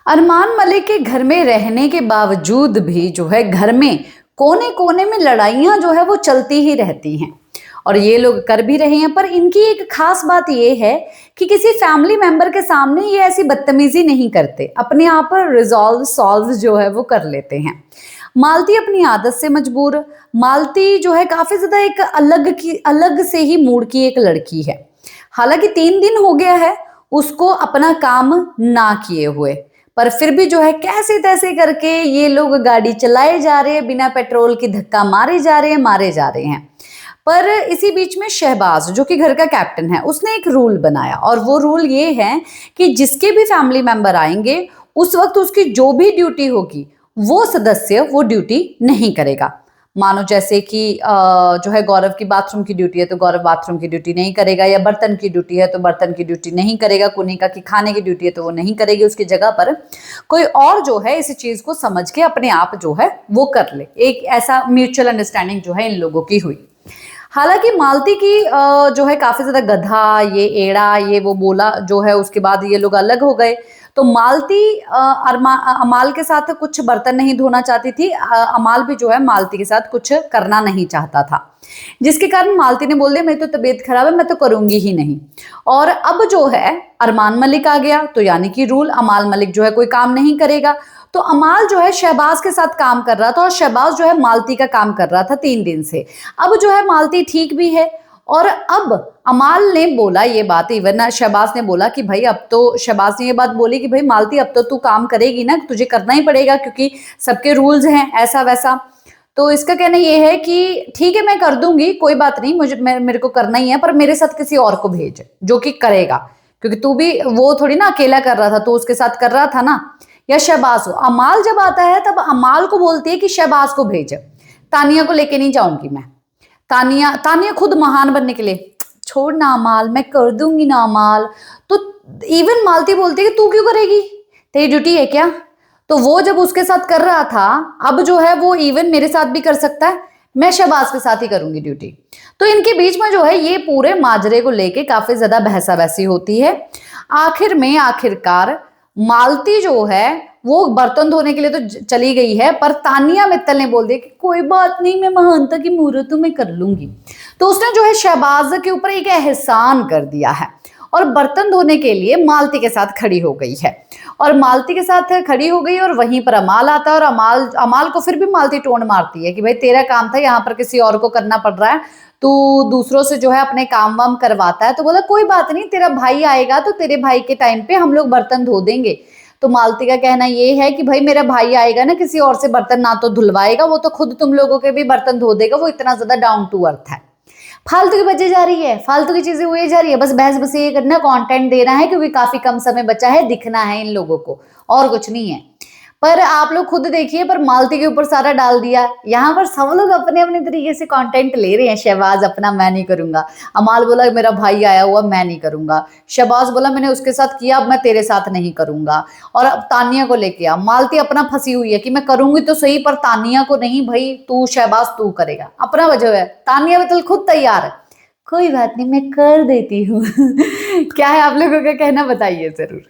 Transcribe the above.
अरमान मलिक के घर में रहने के बावजूद भी जो है घर में कोने कोने में लड़ाइयां जो है वो चलती ही रहती हैं और ये लोग कर भी रहे हैं। पर इनकी एक खास बात ये है कि किसी फैमिली मेंबर के सामने ये ऐसी बदतमीजी नहीं करते, अपने आप रिजॉल्व सॉल्व जो है वो कर लेते हैं। मालती अपनी आदत से मजबूर, मालती जो है काफी ज्यादा एक अलग से ही मूड की एक लड़की है। हालांकि 3 दिन हो गया है उसको अपना काम ना किए हुए, पर फिर भी जो है कैसे तैसे करके ये लोग गाड़ी चलाए जा रहे हैं, बिना पेट्रोल की धक्का मारे जा रहे हैं। पर इसी बीच में शहबाज जो कि घर का कैप्टन है, उसने एक रूल बनाया और वो रूल ये है कि जिसके भी फैमिली मेंबर आएंगे उस वक्त उसकी जो भी ड्यूटी होगी वो सदस्य वो ड्यूटी नहीं करेगा। मानो जैसे कि जो है गौरव की बाथरूम की ड्यूटी है तो गौरव बाथरूम की ड्यूटी नहीं करेगा, या बर्तन की ड्यूटी है तो बर्तन की ड्यूटी नहीं करेगा, कुनिका की खाने की ड्यूटी है तो वो नहीं करेगी, उसकी जगह पर कोई और जो है इस चीज को समझ के अपने आप जो है वो कर ले। एक ऐसा म्यूचुअल अंडरस्टैंडिंग जो है इन लोगों की हुई। हालांकि मालती की जो है काफी ज्यादा गधा, ये एड़ा, ये वो बोला जो है, उसके बाद ये लोग अलग हो गए। तो मालती अमाल के साथ कुछ बर्तन नहीं धोना चाहती थी, अमाल भी जो है मालती के साथ कुछ करना नहीं चाहता था, जिसके कारण मालती ने बोल दिया मेरी तो तबीयत खराब है, मैं तो करूंगी ही नहीं। और अब जो है अरमान मलिक आ गया तो यानी कि रूल, अमाल मलिक जो है कोई काम नहीं करेगा। तो अमाल जो है शहबाज के साथ काम कर रहा था और शहबाज जो है मालती का काम कर रहा था 3 दिन से। अब जो है मालती ठीक भी है और अब अमाल ने बोला ये बात, इवन शहबाज ने बोला कि भाई अब तो, शहबाज ने ये बात बोली कि भाई मालती अब तो तू काम करेगी ना, तुझे करना ही पड़ेगा क्योंकि सबके रूल्स हैं ऐसा वैसा। तो इसका कहना ये है कि ठीक है मैं कर दूंगी, कोई बात नहीं, मेरे को करना ही है, पर मेरे साथ किसी और को भेज जो कि करेगा, क्योंकि तू भी वो थोड़ी ना अकेला कर रहा था, तू उसके साथ कर रहा था ना। या शहबाज हो, अमाल जब आता है तब अमाल को बोलती है कि शहबाज को भेज, तानिया को लेके नहीं जाऊंगी मैं। तानिया खुद महान बनने के लिए, छोड़ ना अमाल, मैं कर दूंगी ना अमाल। तो इवन मालती बोलती है कि तू क्यों करेगी, तेरी ड्यूटी है क्या। तो वो जब उसके साथ कर रहा था, अब जो है वो इवन मेरे साथ भी कर सकता है, मैं शहबाज के साथ ही करूंगी ड्यूटी। तो इनके बीच में जो है ये पूरे माजरे को लेके काफी ज्यादा बहसा बहसी होती है। आखिर में आखिरकार मालती जो है वो बर्तन धोने के लिए तो चली गई है, पर तानिया मित्तल ने बोल दिया कि कोई बात नहीं, मैं महानता की मूर्त में कर लूंगी। तो उसने जो है शहबाज के ऊपर एक एहसान कर दिया है और बर्तन धोने के लिए मालती के साथ खड़ी हो गई है। और मालती के साथ खड़ी हो गई और वहीं पर अमाल आता है और अमाल को फिर भी मालती टोन मारती है कि भाई तेरा काम था, यहाँ पर किसी और को करना पड़ रहा है, तू दूसरों से जो है अपने काम वाम करवाता है। तो बोला कोई बात नहीं, तेरा भाई आएगा तो तेरे भाई के टाइम पे हम लोग बर्तन धो देंगे। तो मालती का कहना ये है कि भाई मेरा भाई आएगा ना, किसी और से बर्तन ना तो धुलवाएगा, वो तो खुद तुम लोगों के भी बर्तन धो देगा, वो इतना ज्यादा डाउन टू अर्थ है। फालतू की बजे जा रही है, फालतू की चीजें हुई जा रही है, बस बहस बस ये करना, कंटेंट देना है क्योंकि काफी कम समय बचा है, दिखना है इन लोगों को, और कुछ नहीं है। पर आप लोग खुद देखिए, पर मालती के ऊपर सारा डाल दिया। यहाँ पर सब लोग अपने अपने तरीके से कंटेंट ले रहे हैं। शहबाज अपना मैं नहीं करूंगा, अमाल बोला मेरा भाई आया हुआ मैं नहीं करूंगा, शहबाज बोला मैंने उसके साथ किया अब मैं तेरे साथ नहीं करूंगा। और अब तानिया को लेके आ, मालती अपना फंसी हुई है कि मैं करूंगी तो सही पर तानिया को नहीं, भाई तू शहबाज तू करेगा, अपना वजह है। तानिया मतलब खुद तैयार है, कोई बात नहीं मैं कर देती हूँ। क्या है आप लोगों का कहना, बताइए जरूर।